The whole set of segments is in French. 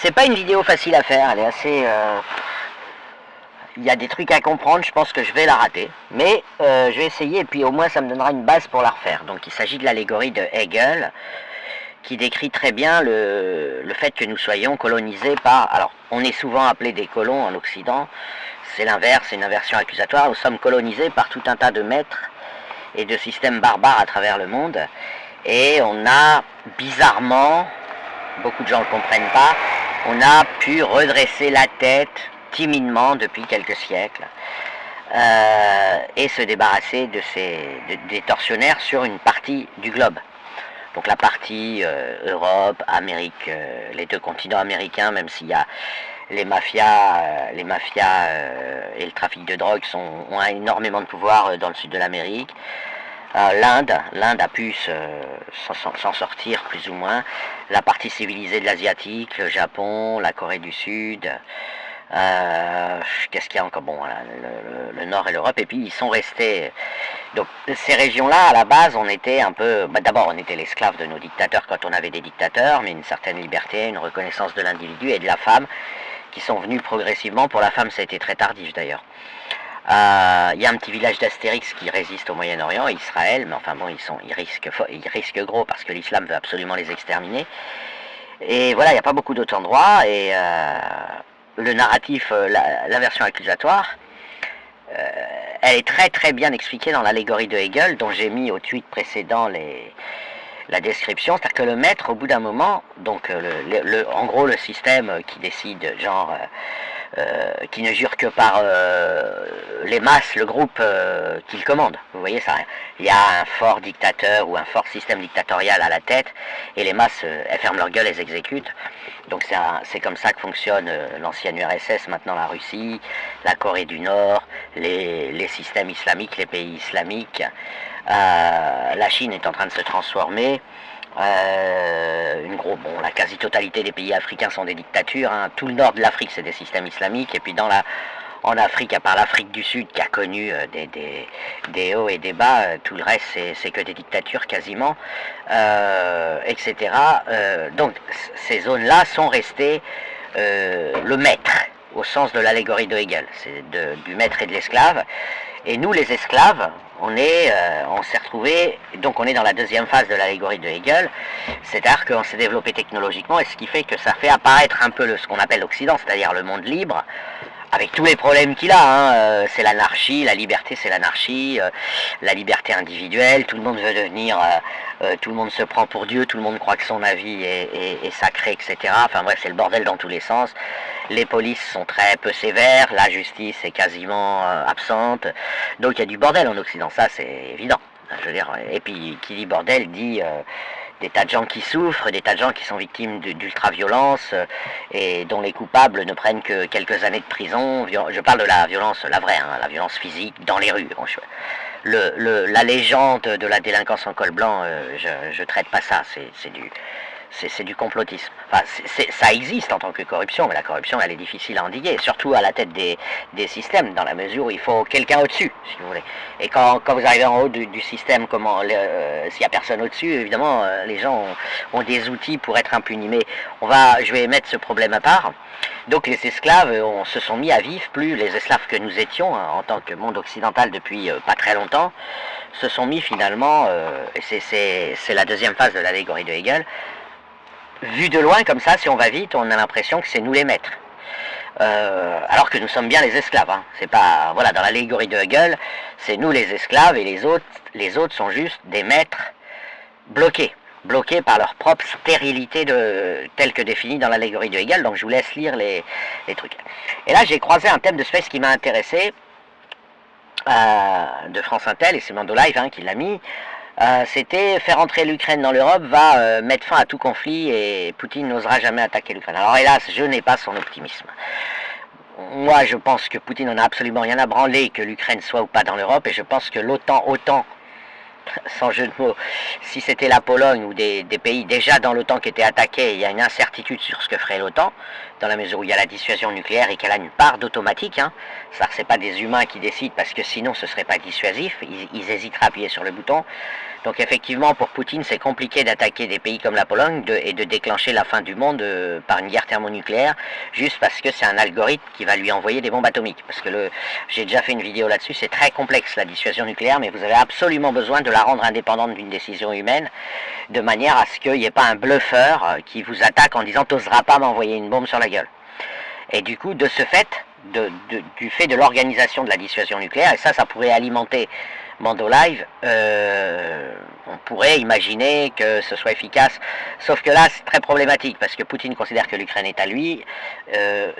C'est pas une vidéo facile à faire, elle est assez... Il y a des trucs à comprendre, je pense que je vais la rater. Mais je vais essayer et puis au moins ça me donnera une base pour la refaire. Donc il s'agit de l'allégorie de Hegel, qui décrit très bien le fait que nous soyons colonisés par... Alors, on est souvent appelés des colons en Occident, c'est l'inverse, c'est une inversion accusatoire. Nous sommes colonisés par tout un tas de maîtres et de systèmes barbares à travers le monde. Et on a, bizarrement, beaucoup de gens ne le comprennent pas, on a pu redresser la tête timidement depuis quelques siècles et se débarrasser des tortionnaires sur une partie du globe. Donc la partie Europe, Amérique, les deux continents américains, même s'il y a les mafias et le trafic de drogue ont énormément de pouvoir dans le sud de l'Amérique. L'Inde a pu s'en sortir plus ou moins. La partie civilisée de l'Asiatique, le Japon, la Corée du Sud, qu'est-ce qu'il y a encore? Bon, voilà, le Nord et l'Europe, et puis ils sont restés. Donc ces régions-là, à la base, on était un peu... d'abord, on était l'esclave de nos dictateurs quand on avait des dictateurs, mais une certaine liberté, une reconnaissance de l'individu et de la femme, qui sont venus progressivement. Pour la femme, ça a été très tardif d'ailleurs. Il y a un petit village d'Astérix qui résiste au Moyen-Orient, Israël, mais enfin bon, ils risquent gros parce que l'islam veut absolument les exterminer. Et voilà, il n'y a pas beaucoup d'autres endroits, et le narratif, la version accusatoire, elle est très très bien expliquée dans l'allégorie de Hegel, dont j'ai mis au tweet précédent la description. C'est-à-dire que le maître, au bout d'un moment, donc en gros le système qui décide, genre... qui ne jure que par les masses, le groupe qu'il commande. Vous voyez ça? Il y a un fort dictateur ou un fort système dictatorial à la tête, et les masses, elles ferment leur gueule, elles exécutent. Donc c'est comme ça que fonctionne l'ancienne URSS, maintenant la Russie, la Corée du Nord, les systèmes islamiques, les pays islamiques. La Chine est en train de se transformer. La quasi-totalité des pays africains sont des dictatures, hein. Tout le nord de l'Afrique, c'est des systèmes islamiques, et puis en Afrique, à part l'Afrique du Sud qui a connu des hauts et des bas, tout le reste c'est que des dictatures quasiment, etc. Donc ces zones-là sont restées le maître, au sens de l'allégorie de Hegel, c'est du maître et de l'esclave. Et nous, les esclaves, on s'est retrouvés, donc on est dans la deuxième phase de l'allégorie de Hegel, c'est-à-dire qu'on s'est développé technologiquement, et ce qui fait que ça fait apparaître un peu ce qu'on appelle l'Occident, c'est-à-dire le monde libre, avec tous les problèmes qu'il a, hein. C'est l'anarchie, la liberté c'est l'anarchie, la liberté individuelle, tout le monde veut devenir, tout le monde se prend pour Dieu, tout le monde croit que son avis est sacré, etc. Enfin bref, c'est le bordel dans tous les sens. Les polices sont très peu sévères, la justice est quasiment absente, donc il y a du bordel en Occident, ça c'est évident. Je veux dire, et puis qui dit bordel dit des tas de gens qui souffrent, des tas de gens qui sont victimes d'ultra-violence et dont les coupables ne prennent que quelques années de prison. Je parle de la violence, la vraie, hein, la violence physique dans les rues. La légende de la délinquance en col blanc, je traite pas ça, c'est du complotisme. Enfin, ça existe en tant que corruption, mais la corruption, elle est difficile à endiguer, surtout à la tête des systèmes, dans la mesure où il faut quelqu'un au-dessus, si vous voulez. Et quand vous arrivez en haut du système, s'il n'y a personne au-dessus, évidemment, les gens ont des outils pour être impunis. Mais je vais mettre ce problème à part. Donc les esclaves se sont mis à vivre, plus les esclaves que nous étions, hein, en tant que monde occidental depuis pas très longtemps, se sont mis finalement, et c'est la deuxième phase de l'allégorie de Hegel. Vu de loin comme ça, si on va vite, on a l'impression que c'est nous les maîtres. Alors que nous sommes bien les esclaves, hein. C'est pas, voilà, dans l'allégorie de Hegel, c'est nous les esclaves, et les autres sont juste des maîtres bloqués par leur propre stérilité telle que définie dans l'allégorie de Hegel. Donc je vous laisse lire les trucs. Et là j'ai croisé un thème de Space qui m'a intéressé, de France Intel, et c'est Mando Live qui l'a mis. C'était faire entrer l'Ukraine dans l'Europe va mettre fin à tout conflit, et Poutine n'osera jamais attaquer l'Ukraine. Alors hélas, je n'ai pas son optimisme. Moi, je pense que Poutine n'en a absolument rien à branler que l'Ukraine soit ou pas dans l'Europe, et je pense que l'OTAN, sans jeu de mots, si c'était la Pologne ou des pays déjà dans l'OTAN qui étaient attaqués, il y a une incertitude sur ce que ferait l'OTAN, dans la mesure où il y a la dissuasion nucléaire et qu'elle a une part d'automatique, hein. C'est pas des humains qui décident, parce que sinon ce serait pas dissuasif, ils hésiteraient à appuyer sur le bouton. Donc effectivement, pour Poutine, c'est compliqué d'attaquer des pays comme la Pologne et de déclencher la fin du monde par une guerre thermonucléaire, juste parce que c'est un algorithme qui va lui envoyer des bombes atomiques. Parce que j'ai déjà fait une vidéo là-dessus, c'est très complexe la dissuasion nucléaire, mais vous avez absolument besoin de la rendre indépendante d'une décision humaine, de manière à ce qu'il n'y ait pas un bluffeur qui vous attaque en disant « t'oseras pas m'envoyer une bombe sur la gueule ». Et du coup, de ce fait, du fait de l'organisation de la dissuasion nucléaire, et ça pourrait alimenter Mando Live, on pourrait imaginer que ce soit efficace, sauf que là c'est très problématique parce que Poutine considère que l'Ukraine est à lui,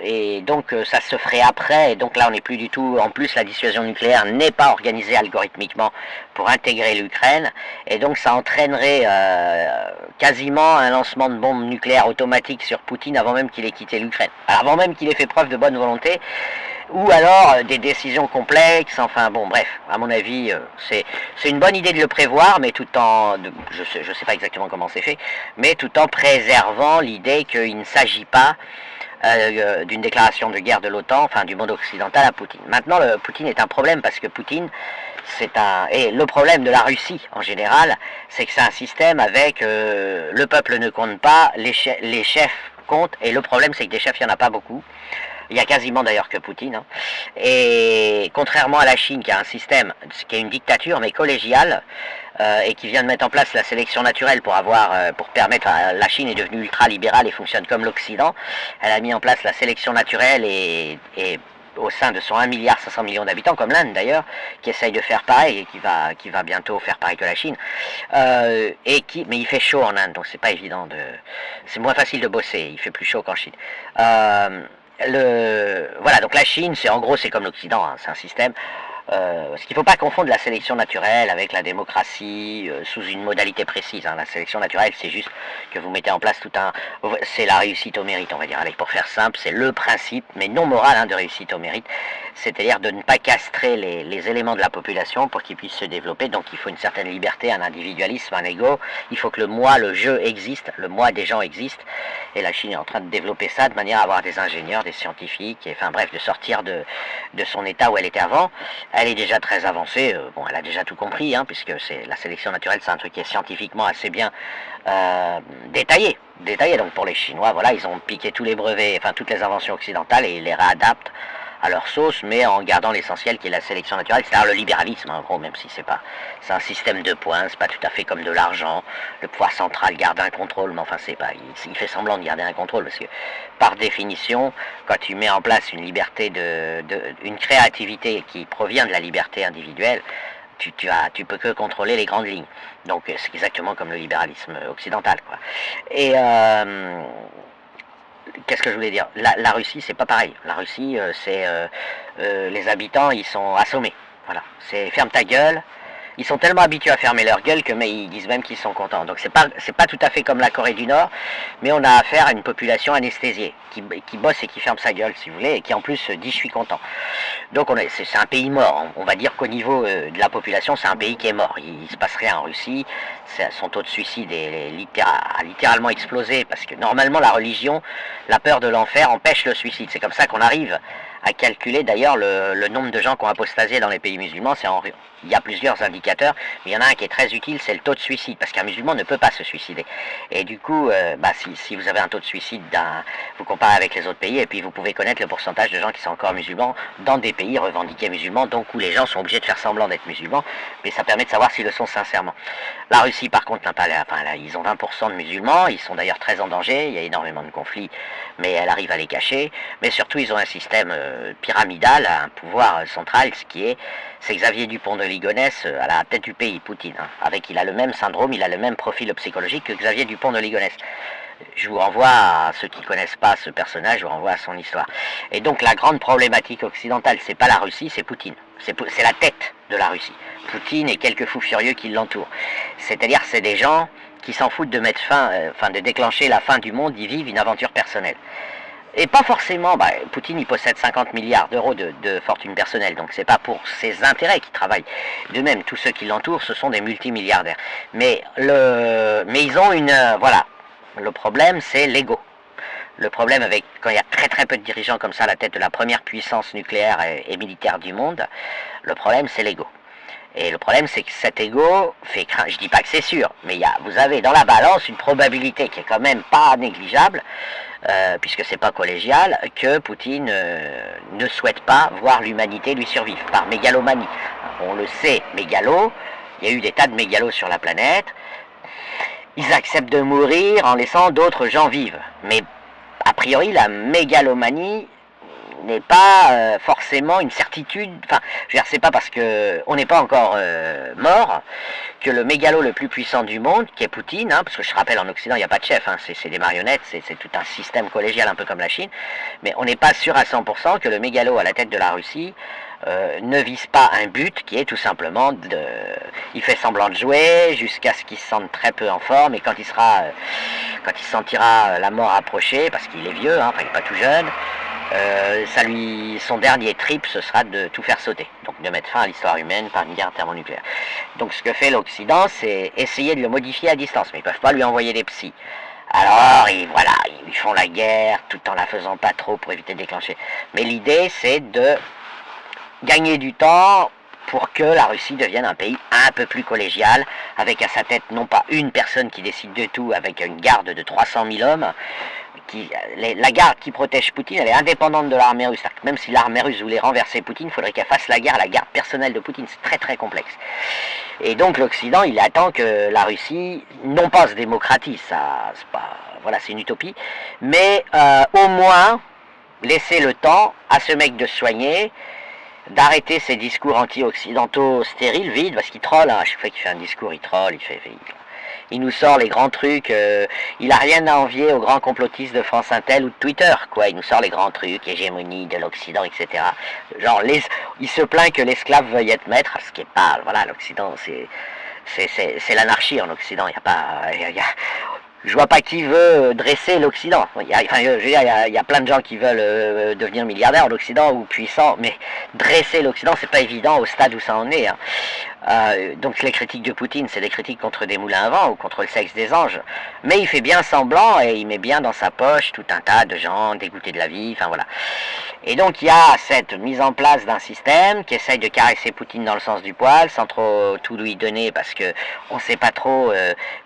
et donc ça se ferait après, et donc là on n'est plus du tout, en plus la dissuasion nucléaire n'est pas organisée algorithmiquement pour intégrer l'Ukraine, et donc ça entraînerait quasiment un lancement de bombes nucléaires automatiques sur Poutine avant même qu'il ait quitté l'Ukraine, avant même qu'il ait fait preuve de bonne volonté, ou alors des décisions complexes, enfin bon bref, à mon avis c'est une bonne idée de le prévoir, mais tout en, je sais pas exactement comment c'est fait, mais tout en préservant l'idée qu'il ne s'agit pas d'une déclaration de guerre de l'OTAN, enfin du monde occidental à Poutine. Maintenant, Poutine est un problème parce que Poutine, et le problème de la Russie en général, c'est que c'est un système avec le peuple ne compte pas, les chefs comptent, et le problème c'est que des chefs il n'y en a pas beaucoup. Il y a quasiment d'ailleurs que Poutine. Hein. Et contrairement à la Chine, qui a un système, qui est une dictature, mais collégiale, et qui vient de mettre en place la sélection naturelle pour permettre, la Chine est devenue ultra-libérale et fonctionne comme l'Occident. Elle a mis en place la sélection naturelle et au sein de son 1,5 milliard d'habitants, comme l'Inde d'ailleurs, qui essaye de faire pareil et qui va bientôt faire pareil que la Chine. Mais il fait chaud en Inde, donc c'est pas évident c'est moins facile de bosser, il fait plus chaud qu'en Chine. Voilà, donc la Chine, en gros, c'est comme l'Occident, hein, c'est un système. Parce qu'il ne faut pas confondre la sélection naturelle avec la démocratie sous une modalité précise. Hein. La sélection naturelle, c'est juste que vous mettez en place c'est la réussite au mérite, on va dire. Allez, pour faire simple, c'est le principe, mais non moral, hein, de réussite au mérite. C'est-à-dire de ne pas castrer les éléments de la population pour qu'ils puissent se développer. Donc il faut une certaine liberté, un individualisme, un ego. Il faut que le moi, le je existe, le moi des gens existe. Et la Chine est en train de développer ça de manière à avoir des ingénieurs, des scientifiques, et, enfin bref, de sortir de son état où elle était avant. Elle est déjà très avancée, bon, elle a déjà tout compris, hein, puisque la sélection naturelle, c'est un truc qui est scientifiquement assez bien détaillé. Donc pour les Chinois, voilà, ils ont piqué tous les brevets, enfin toutes les inventions occidentales, et ils les réadaptent à leur sauce, mais en gardant l'essentiel qui est la sélection naturelle, c'est-à-dire le libéralisme, en gros, même si c'est un système de points, c'est pas tout à fait comme de l'argent, le pouvoir central garde un contrôle, mais enfin il fait semblant de garder un contrôle, parce que par définition, quand tu mets en place une liberté une créativité qui provient de la liberté individuelle, tu peux que contrôler les grandes lignes. Donc c'est exactement comme le libéralisme occidental, quoi. Et qu'est-ce que je voulais dire? La Russie, c'est pas pareil. La Russie, les habitants, ils sont assommés. Voilà. C'est ferme ta gueule. Ils sont tellement habitués à fermer leur gueule mais ils disent même qu'ils sont contents. Donc c'est pas tout à fait comme la Corée du Nord, mais on a affaire à une population anesthésiée, qui bosse et qui ferme sa gueule, si vous voulez, et qui en plus dit je suis content. Donc c'est un pays mort. On va dire qu'au niveau de la population, c'est un pays qui est mort. Il se passe rien en Russie. Son taux de suicide a littéralement explosé, parce que normalement la religion, la peur de l'enfer empêche le suicide. C'est comme ça qu'on arrive à calculer d'ailleurs le nombre de gens qui ont apostasié dans les pays musulmans. Il y a plusieurs indicateurs, mais il y en a un qui est très utile, c'est le taux de suicide, parce qu'un musulman ne peut pas se suicider. Et du coup, si vous avez un taux de suicide, vous comparez avec les autres pays, et puis vous pouvez connaître le pourcentage de gens qui sont encore musulmans dans des pays revendiqués musulmans, donc où les gens sont obligés de faire semblant d'être musulmans, mais ça permet de savoir s'ils le sont sincèrement. La Russie, par contre, ils ont 20% de musulmans, ils sont d'ailleurs très en danger, il y a énormément de conflits, mais elle arrive à les cacher, mais surtout ils ont un système pyramidal, un pouvoir central, c'est Xavier Dupont de Ligonnès à la tête du pays, Poutine, hein, il a le même syndrome, il a le même profil psychologique que Xavier Dupont de Ligonnès. Je vous renvoie à ceux qui ne connaissent pas ce personnage, je vous renvoie à son histoire. Et donc la grande problématique occidentale, c'est pas la Russie, c'est Poutine. C'est la tête de la Russie. Poutine et quelques fous furieux qui l'entourent. C'est-à-dire c'est des gens qui s'en foutent de mettre de déclencher la fin du monde, ils vivent une aventure personnelle. Et pas forcément, Poutine il possède 50 milliards d'euros de fortune personnelle, donc c'est pas pour ses intérêts qu'il travaille. De même, tous ceux qui l'entourent, ce sont des multimilliardaires. Mais ils ont voilà. Le problème, c'est l'ego. Le problème quand il y a très très peu de dirigeants comme ça à la tête de la première puissance nucléaire et militaire du monde, le problème c'est l'ego. Et le problème, c'est que cet ego fait craindre. Je dis pas que c'est sûr, mais vous avez dans la balance une probabilité qui est quand même pas négligeable, puisque c'est pas collégial, que Poutine ne souhaite pas voir l'humanité lui survivre, par mégalomanie. On le sait, mégalo, il y a eu des tas de mégalos sur la planète, ils acceptent de mourir en laissant d'autres gens vivre. Mais a priori, la mégalomanie n'est pas forcément une certitude. Enfin, je veux dire, c'est pas parce que on n'est pas encore mort que le mégalo le plus puissant du monde, qui est Poutine, hein, parce que je rappelle, en Occident, il n'y a pas de chef, hein, c'est des marionnettes, c'est tout un système collégial, un peu comme la Chine, mais on n'est pas sûr à 100% que le mégalo à la tête de la Russie ne vise pas un but qui est tout simplement il fait semblant de jouer jusqu'à ce qu'il se sente très peu en forme, et quand il sentira la mort approcher, parce qu'il est vieux, hein, enfin il n'est pas tout jeune, son dernier trip, ce sera de tout faire sauter, donc de mettre fin à l'histoire humaine par une guerre thermonucléaire. Donc ce que fait l'Occident, c'est essayer de le modifier à distance, mais ils ne peuvent pas lui envoyer des psys. Alors, voilà, ils font la guerre tout en la faisant pas trop pour éviter de déclencher. Mais l'idée, c'est de gagner du temps pour que la Russie devienne un pays un peu plus collégial, avec à sa tête non pas une personne qui décide de tout, avec une garde de 300 000 hommes. La garde qui protège Poutine, elle est indépendante de l'armée russe. Même si l'armée russe voulait renverser Poutine, il faudrait qu'elle fasse la garde personnelle de Poutine. C'est très très complexe. Et donc l'Occident, il attend que la Russie, non pas se démocratise, c'est une utopie, mais au moins laisser le temps à ce mec de se soigner, d'arrêter ses discours anti-occidentaux stériles, vides, parce qu'il troll, hein. À chaque fois qu'il fait un discours, il troll, il nous sort les grands trucs, il a rien à envier aux grands complotistes de France Intel ou de Twitter, quoi. Il nous sort les grands trucs, hégémonie de l'Occident, etc. Genre, il se plaint que l'esclave veuille être maître, ce qui est pas, voilà, l'Occident, c'est l'anarchie en Occident, je vois pas qui veut dresser l'Occident. Il y a plein de gens qui veulent devenir milliardaires en Occident ou puissants, mais dresser l'Occident, c'est pas évident au stade où ça en est. Hein. Donc les critiques de Poutine, c'est des critiques contre des moulins à vent ou contre le sexe des anges. Mais il fait bien semblant et il met bien dans sa poche tout un tas de gens dégoûtés de la vie, enfin voilà. Et donc il y a cette mise en place d'un système qui essaye de caresser Poutine dans le sens du poil, sans trop tout lui donner, parce que on sait pas trop,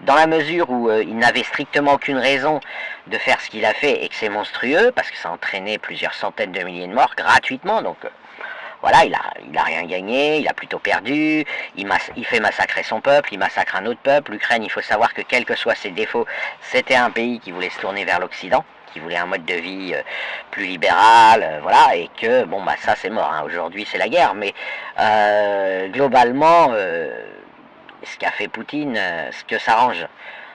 dans la mesure où il n'avait strictement aucune raison de faire ce qu'il a fait, et que c'est monstrueux, parce que ça a entraîné plusieurs centaines de milliers de morts gratuitement, donc voilà, il a rien gagné, il a plutôt perdu, il fait massacrer son peuple, il massacre un autre peuple. L'Ukraine, il faut savoir que quels que soient ses défauts, c'était un pays qui voulait se tourner vers l'Occident, qui voulait un mode de vie plus libéral, voilà, et que, bon, bah ça c'est mort, hein. Aujourd'hui c'est la guerre, mais globalement, ce qu'a fait Poutine, ce que s'arrange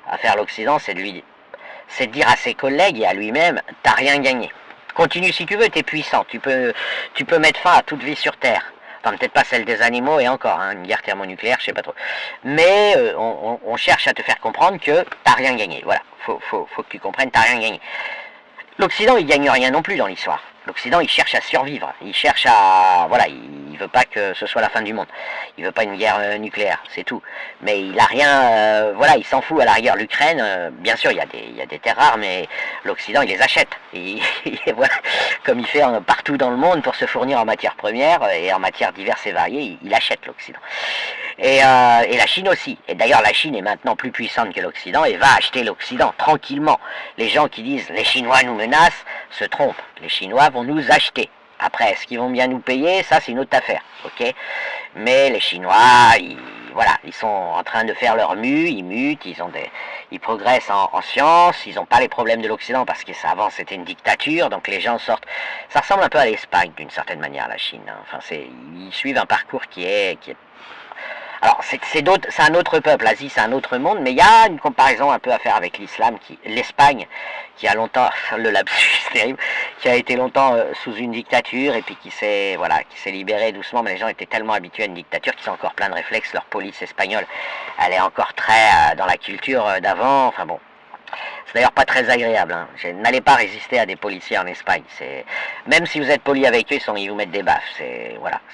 à faire l'Occident, c'est de dire à ses collègues et à lui-même, t'as rien gagné. Continue si tu veux, t'es puissant, tu peux mettre fin à toute vie sur Terre. Enfin, peut-être pas celle des animaux, et encore, hein, une guerre thermonucléaire, je sais pas trop. Mais on cherche à te faire comprendre que t'as rien gagné. Voilà, faut que tu comprennes, t'as rien gagné. L'Occident, il gagne rien non plus dans l'histoire. L'Occident, il cherche à survivre. Il cherche à... Voilà, il veut pas que ce soit la fin du monde. Il veut pas une guerre nucléaire, c'est tout. Mais il a rien... voilà, il s'en fout à la rigueur. L'Ukraine, bien sûr, il y a des terres rares, mais l'Occident, il les achète. Voilà, comme il fait partout dans le monde pour se fournir en matières premières et en matières diverses et variées, il achète l'Occident. Et la Chine aussi. Et d'ailleurs, la Chine est maintenant plus puissante que l'Occident et va acheter l'Occident tranquillement. Les gens qui disent les Chinois nous menacent se trompent. Les Chinois vont nous acheter. Après, est-ce qu'ils vont bien nous payer? Ça, c'est une autre affaire. Ok? Mais les Chinois, ils sont en train de faire leur ils mutent, ils progressent en science, ils n'ont pas les problèmes de l'Occident parce que avant c'était une dictature, donc les gens sortent. Ça ressemble un peu à l'Espagne d'une certaine manière, la Chine. Hein. Enfin, ils suivent un parcours qui est alors, c'est un autre peuple, l'Asie c'est un autre monde, mais il y a une comparaison un peu à faire avec l'islam, l'Espagne, qui a longtemps, le lapsus terrible, qui a été longtemps sous une dictature, et puis qui s'est libéré doucement, mais les gens étaient tellement habitués à une dictature qu'ils ont encore plein de réflexes, leur police espagnole, elle est encore très dans la culture d'avant, enfin bon. C'est d'ailleurs pas très agréable. Hein. N'allez pas résister à des policiers en Espagne. Même si vous êtes poli avec eux, ils vous mettent des baffes.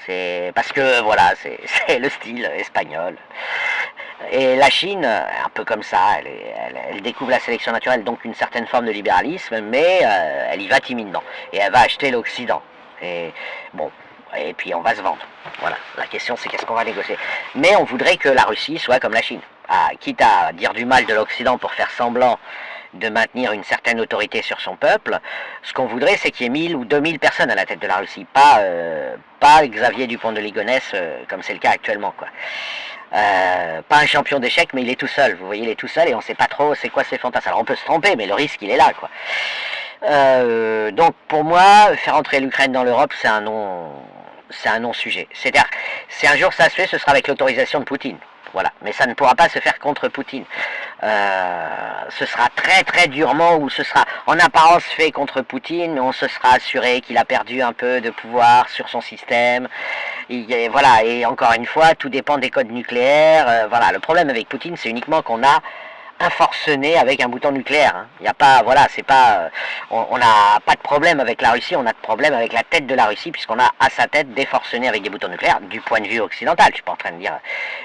C'est parce que voilà, c'est le style espagnol. Et la Chine, un peu comme ça, elle découvre la sélection naturelle, donc une certaine forme de libéralisme, mais elle y va timidement. Et elle va acheter l'Occident. Et bon, et puis on va se vendre. Voilà, la question c'est qu'est-ce qu'on va négocier. Mais on voudrait que la Russie soit comme la Chine, quitte à dire du mal de l'Occident pour faire semblant de maintenir une certaine autorité sur son peuple. Ce qu'on voudrait, c'est qu'il y ait 1000 ou 2000 personnes à la tête de la Russie, pas Xavier Dupont de Ligonnès comme c'est le cas actuellement, quoi. Pas un champion d'échecs, mais il est tout seul. Vous voyez, il est tout seul et on ne sait pas trop c'est quoi ses fantasmes. Alors on peut se tromper, mais le risque il est là, quoi. Donc pour moi, faire entrer l'Ukraine dans l'Europe, c'est un non-sujet. C'est-à-dire, si un jour ça se fait, ce sera avec l'autorisation de Poutine. Voilà, mais ça ne pourra pas se faire contre Poutine. Ce sera très très durement, ou ce sera en apparence fait contre Poutine, mais on se sera assuré qu'il a perdu un peu de pouvoir sur son système. Voilà, et encore une fois, tout dépend des codes nucléaires. Voilà, le problème avec Poutine, c'est uniquement qu'on a un forcené avec un bouton nucléaire. Hein. Il n'y a pas, voilà, c'est pas, on n'a pas de problème avec la Russie, on a de problème avec la tête de la Russie, puisqu'on a à sa tête des forcenés avec des boutons nucléaires, du point de vue occidental. Je suis pas en train de dire,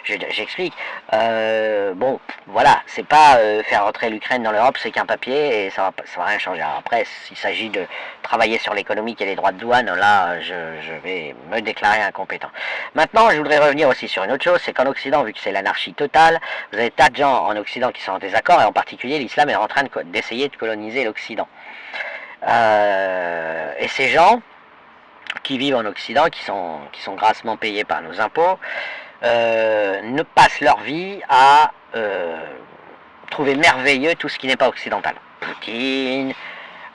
j'explique. Bon, voilà, c'est pas faire rentrer l'Ukraine dans l'Europe, c'est qu'un papier et ça va rien changer. Alors après, s'il s'agit de travailler sur l'économique et les droits de douane, là, je vais me déclarer incompétent. Maintenant, je voudrais revenir aussi sur une autre chose, c'est qu'en Occident, vu que c'est l'anarchie totale, vous avez tas de gens en Occident qui sont en désaccord, et en particulier l'islam est en train d'essayer de coloniser l'Occident. Et ces gens qui vivent en Occident, qui sont grassement payés par nos impôts, ne passent leur vie à trouver merveilleux tout ce qui n'est pas occidental. Poutine,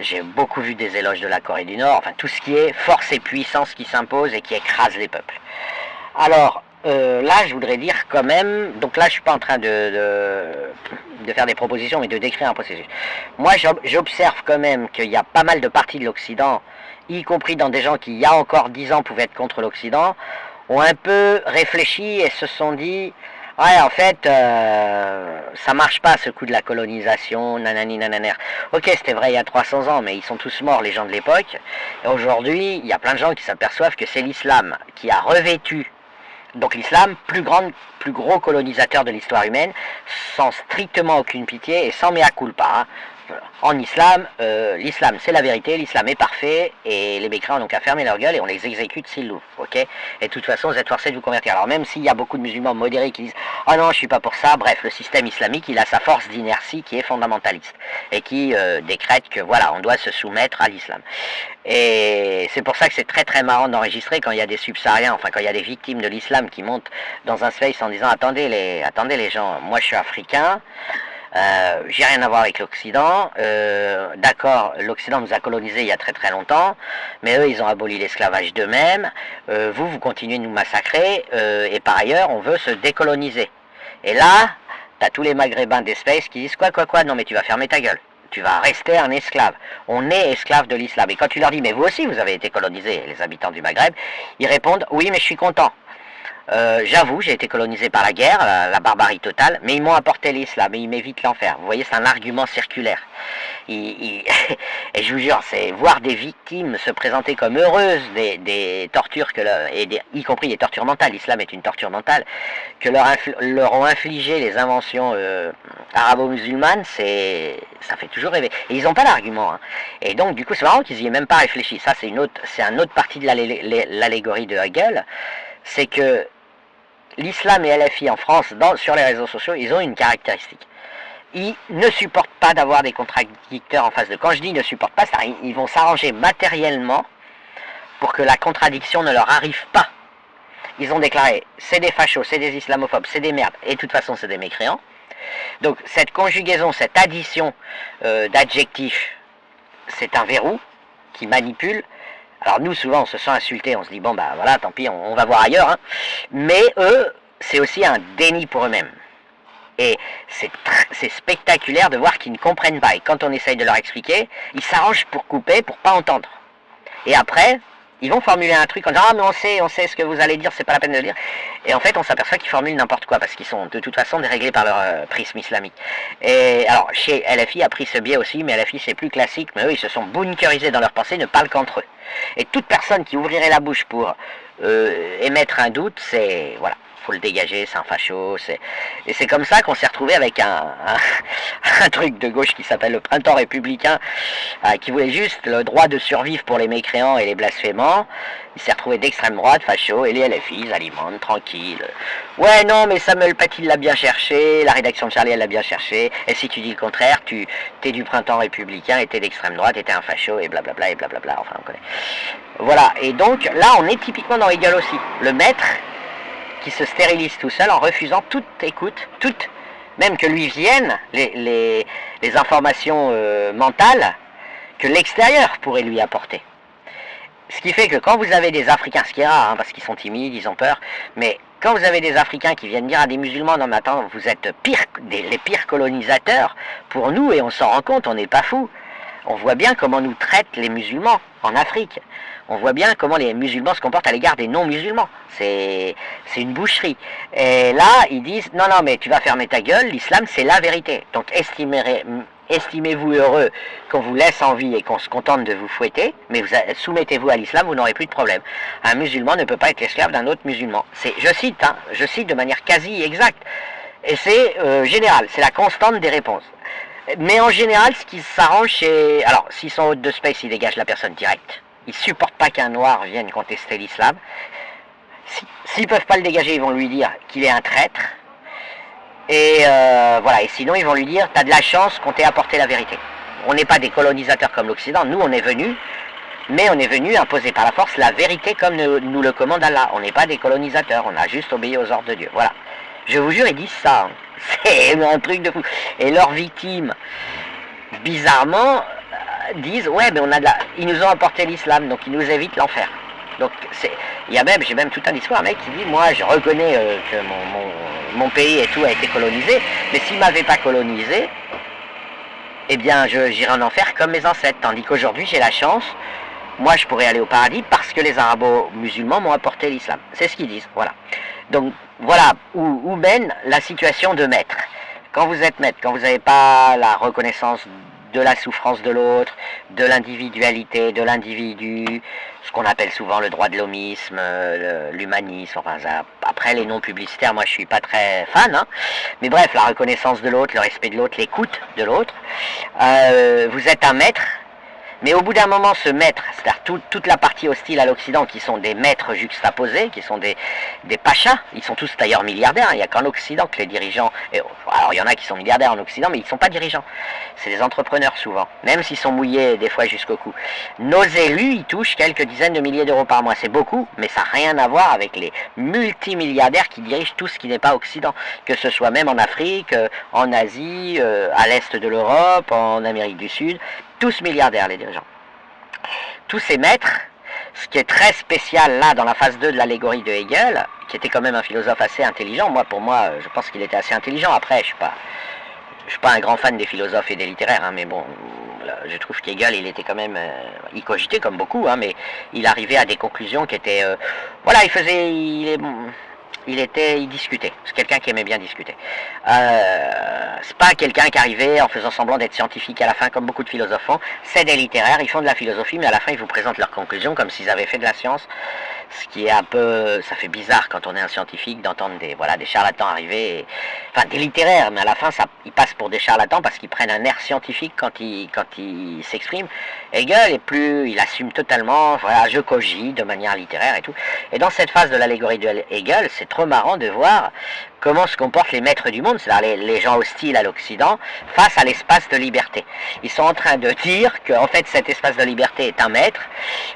j'ai beaucoup vu des éloges de la Corée du Nord, enfin tout ce qui est force et puissance qui s'impose et qui écrase les peuples. Alors, là, je voudrais dire quand même, donc là, je suis pas en train de faire des propositions, mais de décrire un processus. Moi, j'observe quand même qu'il y a pas mal de partis de l'Occident, y compris dans des gens qui, il y a encore 10 ans, pouvaient être contre l'Occident, ont un peu réfléchi et se sont dit, ouais, en fait, ça marche pas ce coup de la colonisation, nanani nananer. Ok, c'était vrai il y a 300 ans, mais ils sont tous morts, les gens de l'époque. Et aujourd'hui, il y a plein de gens qui s'aperçoivent que c'est l'islam qui a revêtu. Donc l'islam, plus gros colonisateur de l'histoire humaine, sans strictement aucune pitié et sans mea culpa. Hein. En islam, l'islam c'est la vérité, l'islam est parfait, et les mécréants n'ont qu'à fermer leur gueule et on les exécute s'ils l'ouvrent, ok. Et de toute façon, vous êtes forcés de vous convertir. Alors même s'il y a beaucoup de musulmans modérés qui disent « Ah non, je suis pas pour ça », bref, le système islamique, il a sa force d'inertie qui est fondamentaliste, et qui décrète que voilà, on doit se soumettre à l'islam. Et c'est pour ça que c'est très très marrant d'enregistrer quand il y a des subsahariens, enfin quand il y a des victimes de l'islam qui montent dans un space en disant « Attendez les gens, moi je suis africain », j'ai rien à voir avec l'Occident, d'accord, l'Occident nous a colonisés il y a très très longtemps, mais eux ils ont aboli l'esclavage d'eux-mêmes, vous continuez de nous massacrer, et par ailleurs on veut se décoloniser. Et là, t'as tous les maghrébins d'espèce qui disent quoi, non mais tu vas fermer ta gueule, tu vas rester un esclave, on est esclave de l'islam. Et quand tu leur dis mais vous aussi vous avez été colonisés, les habitants du Maghreb, ils répondent oui mais je suis content. J'avoue, j'ai été colonisé par la guerre, la barbarie totale, mais ils m'ont apporté l'islam et ils m'évitent l'enfer. Vous voyez, c'est un argument circulaire. Et je vous jure, c'est voir des victimes se présenter comme heureuses des tortures, y compris des tortures mentales, l'islam est une torture mentale, que leur ont infligé les inventions arabo-musulmanes, ça fait toujours rêver. Et ils n'ont pas d'argument. Hein. Et donc, du coup, c'est marrant qu'ils n'y aient même pas réfléchi. Ça, c'est un autre partie de l'allégorie de Hegel, c'est que l'islam et LFI en France, sur les réseaux sociaux, ils ont une caractéristique. Ils ne supportent pas d'avoir des contradicteurs en face d'eux. Quand je dis ne supportent pas, ils vont s'arranger matériellement pour que la contradiction ne leur arrive pas. Ils ont déclaré, c'est des fachos, c'est des islamophobes, c'est des merdes, et de toute façon c'est des mécréants. Donc cette conjugaison, cette addition d'adjectifs, c'est un verrou qui manipule. Alors nous, souvent, on se sent insulté, on se dit, bon, bah voilà, tant pis, on va voir ailleurs. Hein. Mais eux, c'est aussi un déni pour eux-mêmes. Et c'est spectaculaire de voir qu'ils ne comprennent pas. Et quand on essaye de leur expliquer, ils s'arrangent pour couper, pour pas entendre. Et après, ils vont formuler un truc en disant, ah mais on sait ce que vous allez dire, c'est pas la peine de le dire. Et en fait, on s'aperçoit qu'ils formulent n'importe quoi, parce qu'ils sont de toute façon déréglés par leur prisme islamique. Et alors, chez LFI a pris ce biais aussi, mais LFI c'est plus classique, mais eux, ils se sont bunkerisés dans leur pensée, ne parlent qu'entre eux. Et toute personne qui ouvrirait la bouche pour émettre un doute, c'est... Voilà. faut le dégager, c'est un facho. Et c'est comme ça qu'on s'est retrouvé avec un truc de gauche qui s'appelle le Printemps républicain, qui voulait juste le droit de survivre pour les mécréants et les blasphémants. Il s'est retrouvé d'extrême droite, facho, et les LFI, ils alimentent, tranquille. Ouais, non, mais Samuel Paty l'a bien cherché, la rédaction de Charlie, elle l'a bien cherché, et si tu dis le contraire, t'es du Printemps républicain, et t'es d'extrême droite, et t'es un facho, et blablabla, enfin, on connaît. Voilà, et donc, là, on est typiquement dans Hegel aussi. Le maître qui se stérilise tout seul en refusant toute écoute, même que lui viennent les informations mentales que l'extérieur pourrait lui apporter. Ce qui fait que quand vous avez des Africains, ce qui est rare, hein, parce qu'ils sont timides, ils ont peur, mais quand vous avez des Africains qui viennent dire à des musulmans, non mais attends, vous êtes les pires colonisateurs pour nous, et on s'en rend compte, on n'est pas fous. On voit bien comment nous traitent les musulmans en Afrique. On voit bien comment les musulmans se comportent à l'égard des non-musulmans. C'est une boucherie. Et là, ils disent, non, mais tu vas fermer ta gueule, l'islam c'est la vérité. Donc estimez-vous heureux qu'on vous laisse en vie et qu'on se contente de vous fouetter, mais soumettez-vous à l'islam, vous n'aurez plus de problème. Un musulman ne peut pas être l'esclave d'un autre musulman. Je cite de manière quasi exacte. Et c'est général, c'est la constante des réponses. Mais en général, ce qui s'arrange, c'est... Alors, s'ils sont hôtes de space, ils dégagent la personne directe. Ils supportent pas qu'un noir vienne contester l'islam. S'ils peuvent pas le dégager, ils vont lui dire qu'il est un traître. Et voilà, et sinon ils vont lui dire, t'as de la chance qu'on t'ait apporté la vérité. On n'est pas des colonisateurs comme l'Occident, nous on est venus, mais on est venus imposer par la force la vérité comme nous le commande Allah. On n'est pas des colonisateurs, on a juste obéi aux ordres de Dieu. Voilà. Je vous jure, ils disent ça. C'est un truc de fou. Et leurs victimes, bizarrement, disent, ouais, mais ils nous ont apporté l'islam, donc ils nous évitent l'enfer. Donc j'ai même tout un discours, un mec qui dit, moi je reconnais que mon pays et tout a été colonisé, mais s'il ne m'avait pas colonisé, eh bien j'irais en enfer comme mes ancêtres, tandis qu'aujourd'hui j'ai la chance, moi je pourrais aller au paradis parce que les arabo-musulmans m'ont apporté l'islam. C'est ce qu'ils disent, voilà. Donc voilà où mène la situation de maître. Quand vous êtes maître, quand vous n'avez pas la reconnaissance de la souffrance de l'autre, de l'individualité, de l'individu, ce qu'on appelle souvent le droit de l'homisme, l'humanisme, enfin ça, après les noms publicitaires, moi je suis pas très fan, hein, mais bref, la reconnaissance de l'autre, le respect de l'autre, l'écoute de l'autre, vous êtes un maître, mais au bout d'un moment, ce maître, c'est-à-dire toute la partie hostile à l'Occident, qui sont des maîtres juxtaposés, qui sont des pachas, ils sont tous d'ailleurs milliardaires, il n'y a qu'en Occident que les dirigeants, alors il y en a qui sont milliardaires en Occident, mais ils ne sont pas dirigeants, c'est des entrepreneurs souvent, même s'ils sont mouillés des fois jusqu'au cou. Nos élus, ils touchent quelques dizaines de milliers d'euros par mois, c'est beaucoup, mais ça n'a rien à voir avec les multimilliardaires qui dirigent tout ce qui n'est pas Occident, que ce soit même en Afrique, en Asie, à l'est de l'Europe, en Amérique du Sud, tous milliardaires les dirigeants. Tous ces maîtres, ce qui est très spécial là dans la phase 2 de l'allégorie de Hegel, qui était quand même un philosophe assez intelligent, pour moi je pense qu'il était assez intelligent, après je suis pas un grand fan des philosophes et des littéraires, hein, mais bon, je trouve qu'Hegel il était quand même, il cogitait comme beaucoup, hein, mais il arrivait à des conclusions qui étaient, voilà, il discutait, c'est quelqu'un qui aimait bien discuter. C'est pas quelqu'un qui arrivait en faisant semblant d'être scientifique à la fin, comme beaucoup de philosophes font. C'est des littéraires, ils font de la philosophie, mais à la fin ils vous présentent leurs conclusions comme s'ils avaient fait de la science. Ce qui est un peu, ça fait bizarre quand on est un scientifique d'entendre des charlatans arriver, enfin des littéraires, mais à la fin ils passent pour des charlatans parce qu'ils prennent un air scientifique quand ils s'expriment. Hegel il assume totalement, voilà, je cogite de manière littéraire et tout. Et dans cette phase de l'allégorie de Hegel, c'est trop marrant de voir comment se comportent les maîtres du monde, c'est-à-dire les gens hostiles à l'Occident, face à l'espace de liberté. Ils sont en train de dire qu'en fait cet espace de liberté est un maître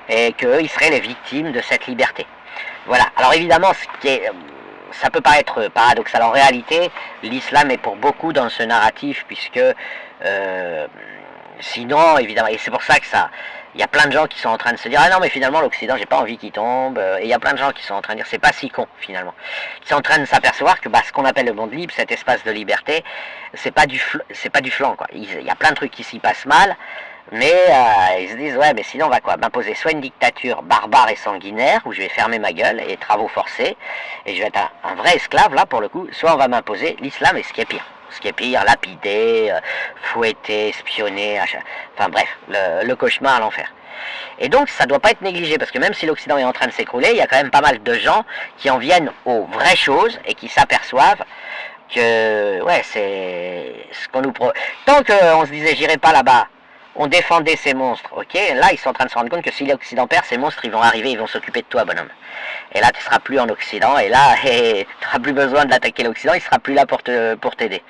et qu'ils seraient les victimes de cette liberté. Voilà. Alors évidemment, ça peut paraître paradoxal. En réalité, l'islam est pour beaucoup dans ce narratif, puisque sinon, évidemment, et c'est pour ça que il y a plein de gens qui sont en train de se dire, ah non mais finalement l'Occident j'ai pas envie qu'il tombe, et il y a plein de gens qui sont en train de dire c'est pas si con finalement. Ils sont en train de s'apercevoir que ce qu'on appelle le monde libre, cet espace de liberté, c'est pas du flanc quoi. Il y a plein de trucs qui s'y passent mal, mais ils se disent ouais mais sinon on va quoi, m'imposer soit une dictature barbare et sanguinaire où je vais fermer ma gueule et travaux forcés et je vais être un vrai esclave là pour le coup, soit on va m'imposer l'islam et ce qui est pire, lapider, fouetter, espionner, enfin bref, le cauchemar à l'enfer. Et donc ça ne doit pas être négligé, parce que même si l'Occident est en train de s'écrouler, il y a quand même pas mal de gens qui en viennent aux vraies choses et qui s'aperçoivent que, ouais, c'est ce qu'on nous... Tant qu'on se disait, j'irai pas là-bas, on défendait ces monstres, ok, là ils sont en train de se rendre compte que si l'Occident perd, ces monstres ils vont arriver, ils vont s'occuper de toi, bonhomme. Et là tu seras plus en Occident, et là tu n'auras plus besoin d'attaquer l'Occident, il sera plus là pour t'aider.